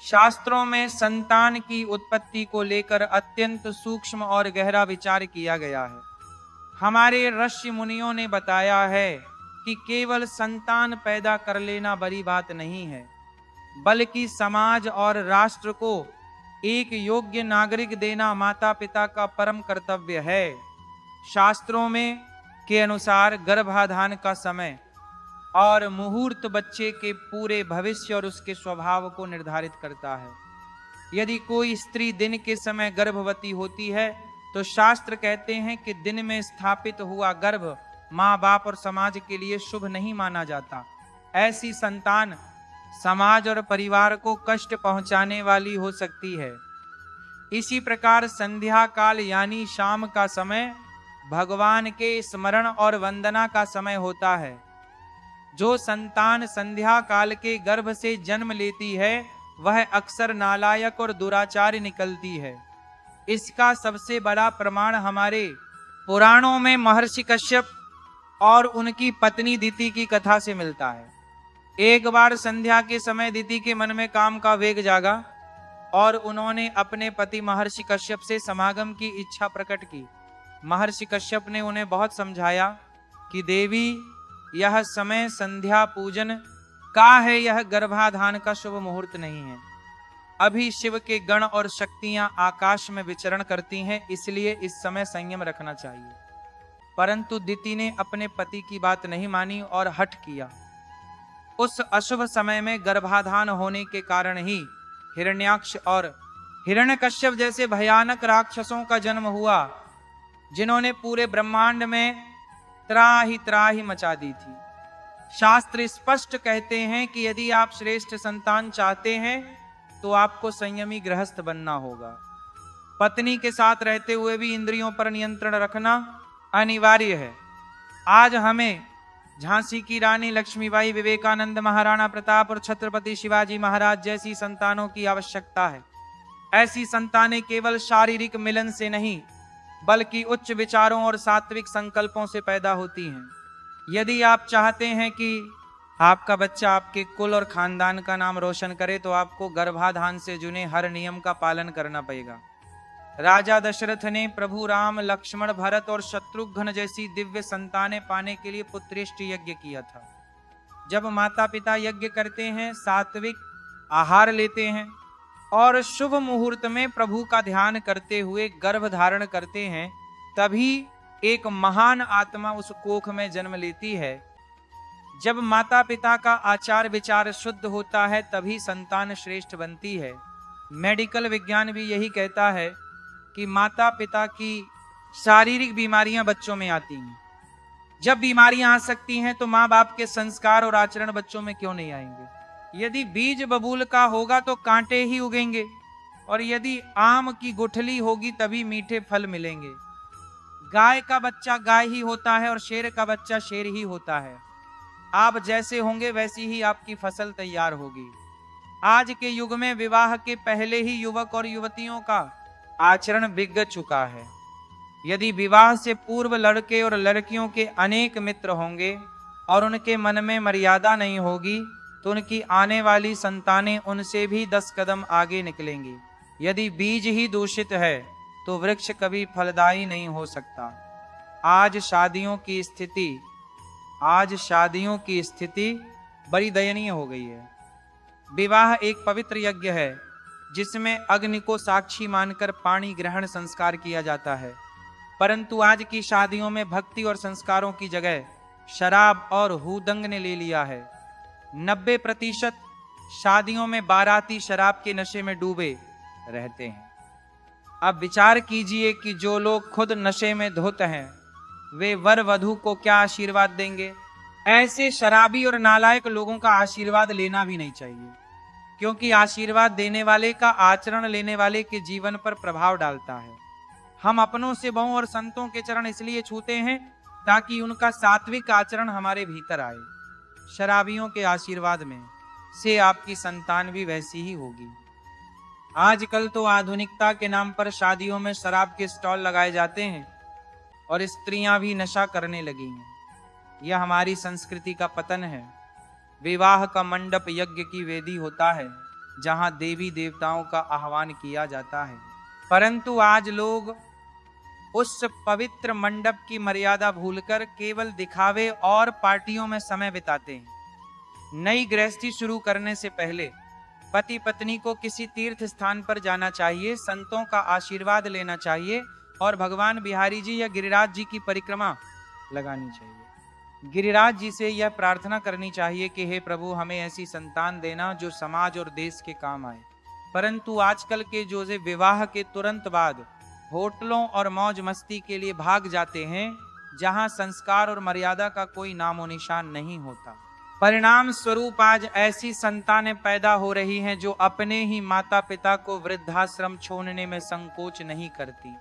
शास्त्रों में संतान की उत्पत्ति को लेकर अत्यंत सूक्ष्म और गहरा विचार किया गया है। हमारे ऋषि मुनियों ने बताया है कि केवल संतान पैदा कर लेना बड़ी बात नहीं है, बल्कि समाज और राष्ट्र को एक योग्य नागरिक देना माता पिता का परम कर्तव्य है। शास्त्रों में के अनुसार गर्भाधान का समय और मुहूर्त बच्चे के पूरे भविष्य और उसके स्वभाव को निर्धारित करता है। यदि कोई स्त्री दिन के समय गर्भवती होती है तो शास्त्र कहते हैं कि दिन में स्थापित हुआ गर्भ माँ बाप और समाज के लिए शुभ नहीं माना जाता। ऐसी संतान समाज और परिवार को कष्ट पहुंचाने वाली हो सकती है। इसी प्रकार संध्या काल यानी शाम का समय भगवान के स्मरण और वंदना का समय होता है। जो संतान संध्या काल के गर्भ से जन्म लेती है वह अक्सर नालायक और दुराचारी निकलती है। इसका सबसे बड़ा प्रमाण हमारे पुराणों में महर्षि कश्यप और उनकी पत्नी दिति की कथा से मिलता है। एक बार संध्या के समय दिति के मन में काम का वेग जागा और उन्होंने अपने पति महर्षि कश्यप से समागम की इच्छा प्रकट की। महर्षि कश्यप ने उन्हें बहुत समझाया कि देवी, यह समय संध्या पूजन का है, यह गर्भाधान का शुभ मुहूर्त नहीं है। अभी शिव के गण और शक्तियां आकाश में विचरण करती हैं, इसलिए इस समय संयम रखना चाहिए। परंतु दिति ने अपने पति की बात नहीं मानी और हठ किया। उस अशुभ समय में गर्भाधान होने के कारण ही हिरण्याक्ष और हिरण्यकश्यप जैसे भयानक राक्षसों का जन्म हुआ, जिन्होंने पूरे ब्रह्मांड में त्राही त्राही मचा दी थी। शास्त्र स्पष्ट कहते हैं कि यदि आप श्रेष्ठ संतान चाहते हैं तो आपको संयमी गृहस्थ बनना होगा। पत्नी के साथ रहते हुए भी इंद्रियों पर नियंत्रण रखना अनिवार्य है। आज हमें झांसी की रानी लक्ष्मीबाई, विवेकानंद, महाराणा प्रताप और छत्रपति शिवाजी महाराज जैसी संतानों की आवश्यकता है। ऐसी संतानें केवल शारीरिक मिलन से नहीं बल्कि उच्च विचारों और सात्विक संकल्पों से पैदा होती हैं। यदि आप चाहते हैं कि आपका बच्चा आपके कुल और खानदान का नाम रोशन करे तो आपको गर्भाधान से जुड़े हर नियम का पालन करना पड़ेगा। राजा दशरथ ने प्रभु राम, लक्ष्मण, भरत और शत्रुघ्न जैसी दिव्य संतानें पाने के लिए पुत्रेष्टि यज्ञ किया था। जब माता पिता यज्ञ करते हैं, सात्विक आहार लेते हैं और शुभ मुहूर्त में प्रभु का ध्यान करते हुए गर्भ धारण करते हैं, तभी एक महान आत्मा उस कोख में जन्म लेती है। जब माता पिता का आचार विचार शुद्ध होता है तभी संतान श्रेष्ठ बनती है। मेडिकल विज्ञान भी यही कहता है कि माता पिता की शारीरिक बीमारियां बच्चों में आती हैं। जब बीमारियां आ सकती हैं तो माँ बाप के संस्कार और आचरण बच्चों में क्यों नहीं आएंगे। यदि बीज बबूल का होगा तो कांटे ही उगेंगे, और यदि आम की गुठली होगी तभी मीठे फल मिलेंगे। गाय का बच्चा गाय ही होता है और शेर का बच्चा शेर ही होता है। आप जैसे होंगे वैसी ही आपकी फसल तैयार होगी। आज के युग में विवाह के पहले ही युवक और युवतियों का आचरण बिगड़ चुका है। यदि विवाह से पूर्व लड़के और लड़कियों के अनेक मित्र होंगे और उनके मन में मर्यादा नहीं होगी तो उनकी आने वाली संतानें उनसे भी 10 कदम आगे निकलेंगी। यदि बीज ही दूषित है तो वृक्ष कभी फलदायी नहीं हो सकता। आज शादियों की स्थिति बड़ी दयनीय हो गई है। विवाह एक पवित्र यज्ञ है जिसमें अग्नि को साक्षी मानकर पाणी ग्रहण संस्कार किया जाता है, परंतु आज की शादियों में भक्ति और संस्कारों की जगह शराब और हुदंग ने ले लिया है। 90% शादियों में बाराती शराब के नशे में डूबे रहते हैं। अब विचार कीजिए कि जो लोग खुद नशे में धुत हैं वे वर वधू को क्या आशीर्वाद देंगे। ऐसे शराबी और नालायक लोगों का आशीर्वाद लेना भी नहीं चाहिए, क्योंकि आशीर्वाद देने वाले का आचरण लेने वाले के जीवन पर प्रभाव डालता है। हम अपनों से बहु और संतों के चरण इसलिए छूते हैं ताकि उनका सात्विक आचरण हमारे भीतर आए। शराबियों के आशीर्वाद में से आपकी संतान भी वैसी ही होगी। आजकल तो आधुनिकता के नाम पर शादियों में शराब के स्टॉल लगाए जाते हैं और स्त्रियां भी नशा करने लगी हैं। यह हमारी संस्कृति का पतन है। विवाह का मंडप यज्ञ की वेदी होता है। जहां देवी देवताओं का आह्वान किया जाता है। परंतु आज लोग उस पवित्र मंडप की मर्यादा भूलकर केवल दिखावे और पार्टियों में समय बिताते हैं। नई गृहस्थी शुरू करने से पहले पति पत्नी को किसी तीर्थ स्थान पर जाना चाहिए, संतों का आशीर्वाद लेना चाहिए और भगवान बिहारी जी या गिरिराज जी की परिक्रमा लगानी चाहिए। गिरिराज जी से यह प्रार्थना करनी चाहिए कि हे प्रभु, हमें ऐसी संतान देना जो समाज और देश के काम आए। परंतु आजकल के जो विवाह के तुरंत बाद होटलों और मौज मस्ती के लिए भाग जाते हैं, जहां संस्कार और मर्यादा का कोई नामो निशान नहीं होता। परिणाम स्वरूप आज ऐसी संतानें पैदा हो रही हैं जो अपने ही माता पिता को वृद्धाश्रम छोड़ने में संकोच नहीं करती।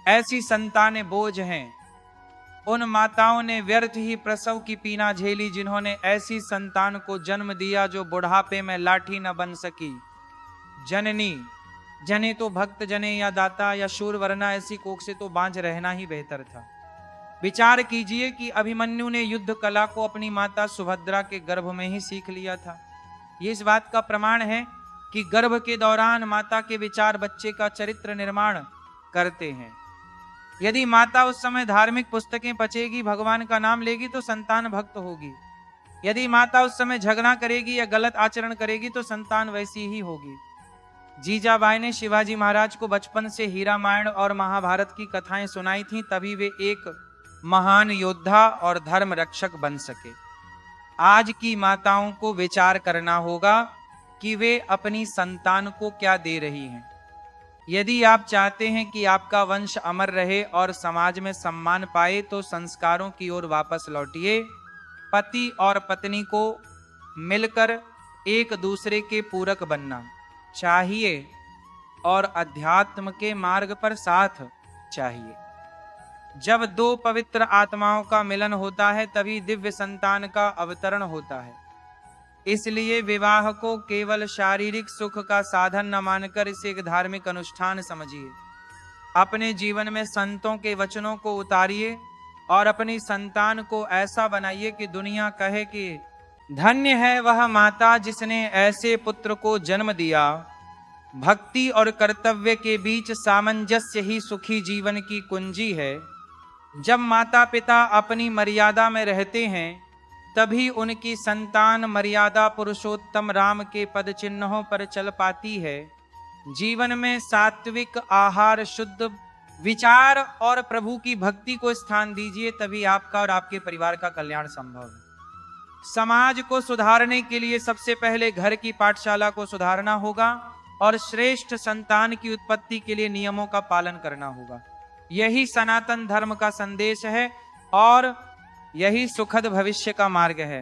ऐसी संतानें बोझ हैं। उन माताओं ने व्यर्थ ही प्रसव की पीड़ा झेली जिन्होंने ऐसी संतान को जन्म दिया जो बुढ़ापे में लाठी न बन सकी। जननी जने तो भक्त जने या दाता या शूर, वरना ऐसी कोख से तो बांझ रहना ही बेहतर था। विचार कीजिए कि अभिमन्यु ने युद्ध कला को अपनी माता सुभद्रा के गर्भ में ही सीख लिया था। ये इस बात का प्रमाण है कि गर्भ के दौरान माता के विचार बच्चे का चरित्र निर्माण करते हैं। यदि माता उस समय धार्मिक पुस्तकें पचेगी, भगवान का नाम लेगी, तो संतान भक्त होगी। यदि माता उस समय झगड़ा करेगी या गलत आचरण करेगी तो संतान वैसी ही होगी। जीजाबाई ने शिवाजी महाराज को बचपन से ही रामायण और महाभारत की कथाएं सुनाई थीं, तभी वे एक महान योद्धा और धर्म रक्षक बन सके। आज की माताओं को विचार करना होगा कि वे अपनी संतान को क्या दे रही हैं। यदि आप चाहते हैं कि आपका वंश अमर रहे और समाज में सम्मान पाए तो संस्कारों की ओर वापस लौटिए। पति और पत्नी को मिलकर एक दूसरे के पूरक बनना चाहिए और अध्यात्म के मार्ग पर साथ चाहिए। जब दो पवित्र आत्माओं का मिलन होता है तभी दिव्य संतान का अवतरण होता है। इसलिए विवाह को केवल शारीरिक सुख का साधन न मानकर इसे एक धार्मिक अनुष्ठान समझिए। अपने जीवन में संतों के वचनों को उतारिए और अपनी संतान को ऐसा बनाइए कि दुनिया कहे कि धन्य है वह माता जिसने ऐसे पुत्र को जन्म दिया। भक्ति और कर्तव्य के बीच सामंजस्य ही सुखी जीवन की कुंजी है। जब माता पिता अपनी मर्यादा में रहते हैं तभी उनकी संतान मर्यादा पुरुषोत्तम राम के पद चिन्हों पर चल पाती है। जीवन में सात्विक आहार, शुद्ध विचार और प्रभु की भक्ति को स्थान दीजिए, तभी आपका और आपके परिवार का कल्याण संभव है। समाज को सुधारने के लिए सबसे पहले घर की पाठशाला को सुधारना होगा और श्रेष्ठ संतान की उत्पत्ति के लिए नियमों का पालन करना होगा। यही सनातन धर्म का संदेश है और यही सुखद भविष्य का मार्ग है।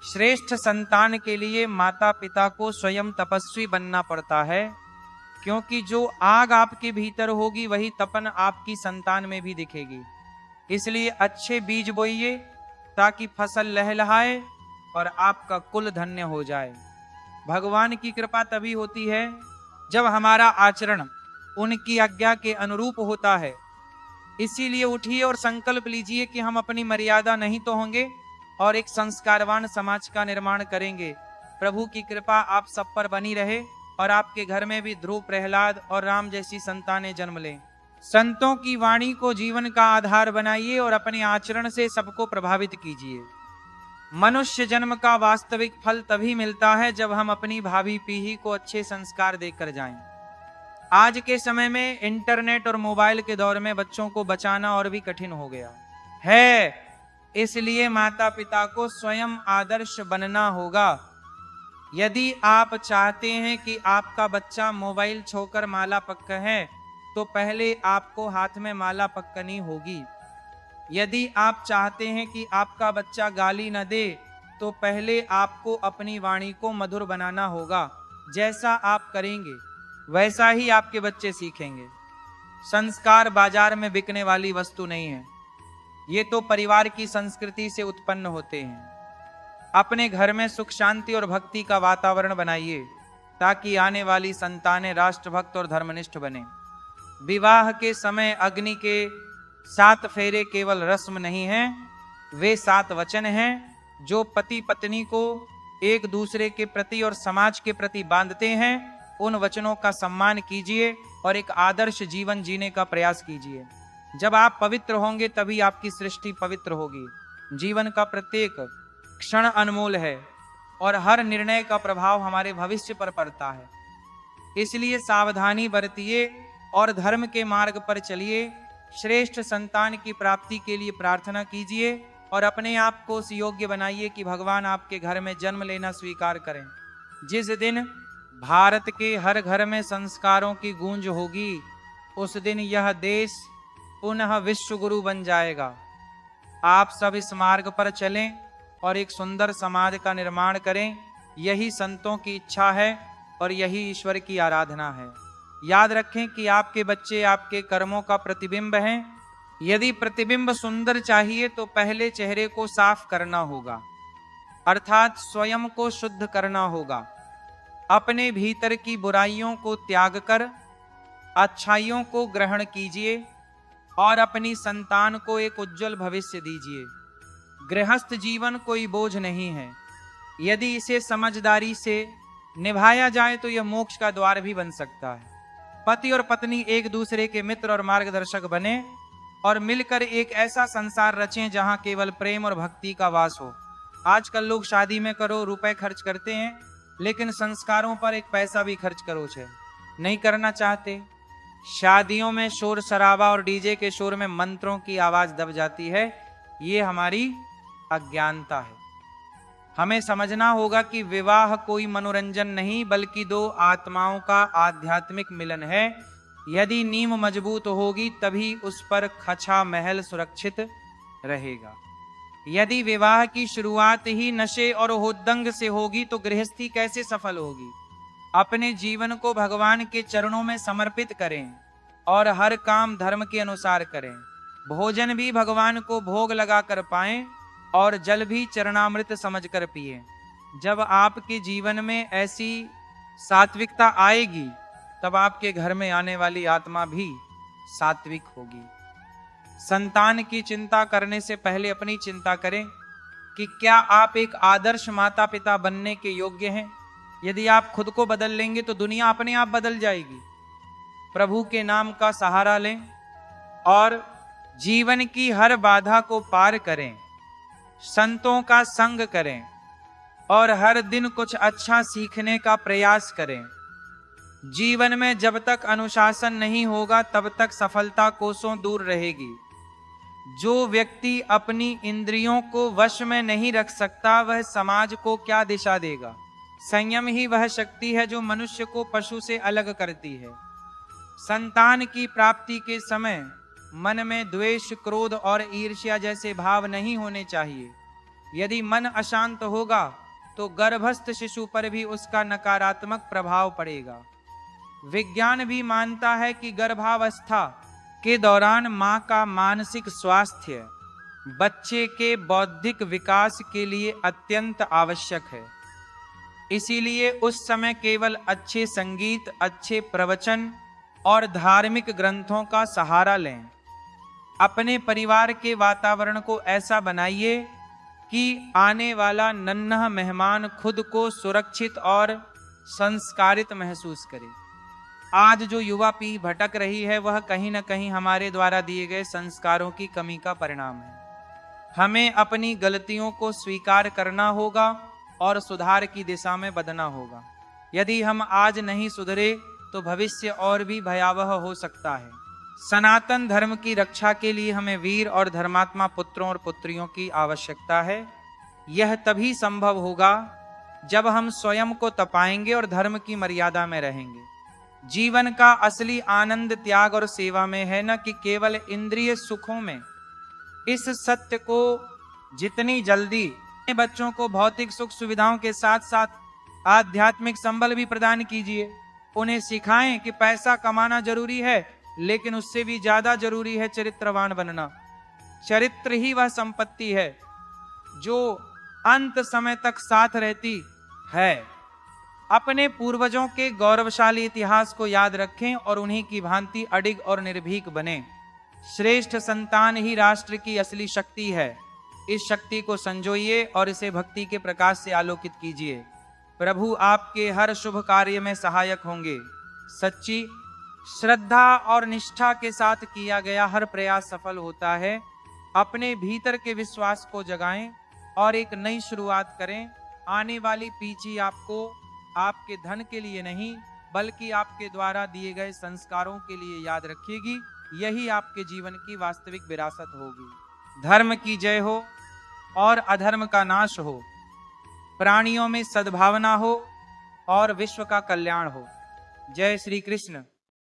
श्रेष्ठ संतान के लिए माता पिता को स्वयं तपस्वी बनना पड़ता है, क्योंकि जो आग आपके भीतर होगी वही तपन आपकी संतान में भी दिखेगी। इसलिए अच्छे बीज बोइए ताकि फसल लहलहाए और आपका कुल धन्य हो जाए। भगवान की कृपा तभी होती है जब हमारा आचरण उनकी आज्ञा के अनुरूप होता है। इसीलिए उठिए और संकल्प लीजिए कि हम अपनी मर्यादा नहीं तोड़ेंगे और एक संस्कारवान समाज का निर्माण करेंगे। प्रभु की कृपा आप सब पर बनी रहे और आपके घर में भी ध्रुव, प्रहलाद और राम जैसी संतानें जन्म लें। संतों की वाणी को जीवन का आधार बनाइए और अपने आचरण से सबको प्रभावित कीजिए। मनुष्य जन्म का वास्तविक फल तभी मिलता है जब हम अपनी भावी पीढ़ी को अच्छे संस्कार देकर जाएं। आज के समय में इंटरनेट और मोबाइल के दौर में बच्चों को बचाना और भी कठिन हो गया है। इसलिए माता पिता को स्वयं आदर्श बनना होगा। यदि आप चाहते हैं कि आपका बच्चा मोबाइल छोड़कर माला पक्का है तो पहले आपको हाथ में माला पक्कनी होगी। यदि आप चाहते हैं कि आपका बच्चा गाली न दे तो पहले आपको अपनी वाणी को मधुर बनाना होगा। जैसा आप करेंगे वैसा ही आपके बच्चे सीखेंगे। संस्कार बाजार में बिकने वाली वस्तु नहीं है, ये तो परिवार की संस्कृति से उत्पन्न होते हैं। अपने घर में सुख, शांति और भक्ति का वातावरण बनाइए ताकि आने वाली संतानें राष्ट्रभक्त और धर्मनिष्ठ बने। विवाह के समय अग्नि के 7 फेरे केवल रस्म नहीं हैं, वे 7 वचन हैं जो पति पत्नी को एक दूसरे के प्रति और समाज के प्रति बांधते हैं, उन वचनों का सम्मान कीजिए और एक आदर्श जीवन जीने का प्रयास कीजिए। जब आप पवित्र होंगे तभी आपकी सृष्टि पवित्र होगी। जीवन का प्रत्येक क्षण अनमोल है और हर निर्णय का प्रभाव हमारे भविष्य पर पड़ता है। इसलिए सावधानी बरतिए और धर्म के मार्ग पर चलिए। श्रेष्ठ संतान की प्राप्ति के लिए प्रार्थना कीजिए और अपने आप को उस योग्य बनाइए कि भगवान आपके घर में जन्म लेना स्वीकार करें। जिस दिन भारत के हर घर में संस्कारों की गूंज होगी, उस दिन यह देश पुनः विश्व गुरु बन जाएगा। आप सब इस मार्ग पर चलें और एक सुंदर समाज का निर्माण करें। यही संतों की इच्छा है और यही ईश्वर की आराधना है। याद रखें कि आपके बच्चे आपके कर्मों का प्रतिबिंब हैं। यदि प्रतिबिंब सुंदर चाहिए तो पहले चेहरे को साफ करना होगा, अर्थात स्वयं को शुद्ध करना होगा। अपने भीतर की बुराइयों को त्याग कर अच्छाइयों को ग्रहण कीजिए और अपनी संतान को एक उज्जवल भविष्य दीजिए। गृहस्थ जीवन कोई बोझ नहीं है। यदि इसे समझदारी से निभाया जाए तो यह मोक्ष का द्वार भी बन सकता है। पति और पत्नी एक दूसरे के मित्र और मार्गदर्शक बने और मिलकर एक ऐसा संसार रचें जहां केवल प्रेम और भक्ति का वास हो। आजकल लोग शादी में करोड़ रुपए खर्च करते हैं, लेकिन संस्कारों पर एक पैसा भी खर्च करो नहीं करना चाहते। शादियों में शोर शराबा और डीजे के शोर में मंत्रों की आवाज दब जाती है। ये हमारी अज्ञानता है। हमें समझना होगा कि विवाह कोई मनोरंजन नहीं बल्कि दो आत्माओं का आध्यात्मिक मिलन है। यदि नींव मजबूत होगी तभी उस पर खचा महल सुरक्षित रहेगा। यदि विवाह की शुरुआत ही नशे और हुद्दंग से होगी तो गृहस्थी कैसे सफल होगी। अपने जीवन को भगवान के चरणों में समर्पित करें और हर काम धर्म के अनुसार करें। भोजन भी भगवान को भोग लगा कर पाएं और जल भी चरणामृत समझकर पिए। जब आपके जीवन में ऐसी सात्विकता आएगी तब आपके घर में आने वाली आत्मा भी सात्विक होगी। संतान की चिंता करने से पहले अपनी चिंता करें कि क्या आप एक आदर्श माता पिता बनने के योग्य हैं। यदि आप खुद को बदल लेंगे तो दुनिया अपने आप बदल जाएगी। प्रभु के नाम का सहारा लें और जीवन की हर बाधा को पार करें। संतों का संग करें और हर दिन कुछ अच्छा सीखने का प्रयास करें। जीवन में जब तक अनुशासन नहीं होगा तब तक सफलता कोसों दूर रहेगी। जो व्यक्ति अपनी इंद्रियों को वश में नहीं रख सकता वह समाज को क्या दिशा देगा। संयम ही वह शक्ति है जो मनुष्य को पशु से अलग करती है। संतान की प्राप्ति के समय मन में द्वेष, क्रोध और ईर्ष्या जैसे भाव नहीं होने चाहिए। यदि मन अशांत होगा तो गर्भस्थ शिशु पर भी उसका नकारात्मक प्रभाव पड़ेगा। विज्ञान भी मानता है कि गर्भावस्था के दौरान मां का मानसिक स्वास्थ्य बच्चे के बौद्धिक विकास के लिए अत्यंत आवश्यक है। इसीलिए उस समय केवल अच्छे संगीत, अच्छे प्रवचन और धार्मिक ग्रंथों का सहारा लें। अपने परिवार के वातावरण को ऐसा बनाइए कि आने वाला नन्हा मेहमान खुद को सुरक्षित और संस्कारित महसूस करे। आज जो युवा पीढ़ी भटक रही है वह कहीं न कहीं हमारे द्वारा दिए गए संस्कारों की कमी का परिणाम है। हमें अपनी गलतियों को स्वीकार करना होगा और सुधार की दिशा में बढ़ना होगा। यदि हम आज नहीं सुधरे तो भविष्य और भी भयावह हो सकता है। सनातन धर्म की रक्षा के लिए हमें वीर और धर्मात्मा पुत्रों और पुत्रियों की आवश्यकता है। यह तभी संभव होगा जब हम स्वयं को तपाएंगे और धर्म की मर्यादा में रहेंगे। जीवन का असली आनंद त्याग और सेवा में है, न कि केवल इंद्रिय सुखों में। इस सत्य को जितनी जल्दी बच्चों को भौतिक सुख सुविधाओं के साथ साथ आध्यात्मिक संबल भी प्रदान कीजिए। उन्हें सिखाएं कि पैसा कमाना जरूरी है, लेकिन उससे भी ज्यादा जरूरी है चरित्रवान बनना। चरित्र ही वह संपत्ति है जो अंत समय तक साथ रहती है। अपने पूर्वजों के गौरवशाली इतिहास को याद रखें और उन्हीं की भांति अडिग और निर्भीक बने। श्रेष्ठ संतान ही राष्ट्र की असली शक्ति है। इस शक्ति को संजोइए और इसे भक्ति के प्रकाश से आलोकित कीजिए। प्रभु आपके हर शुभ कार्य में सहायक होंगे। सच्ची श्रद्धा और निष्ठा के साथ किया गया हर प्रयास सफल होता है। अपने भीतर के विश्वास को जगाएं और एक नई शुरुआत करें। आने वाली पीढ़ी आपको आपके धन के लिए नहीं बल्कि आपके द्वारा दिए गए संस्कारों के लिए याद रखेगी। यही आपके जीवन की वास्तविक विरासत होगी। धर्म की जय हो और अधर्म का नाश हो, प्राणियों में सद्भावना हो और विश्व का कल्याण हो। जय श्री कृष्ण।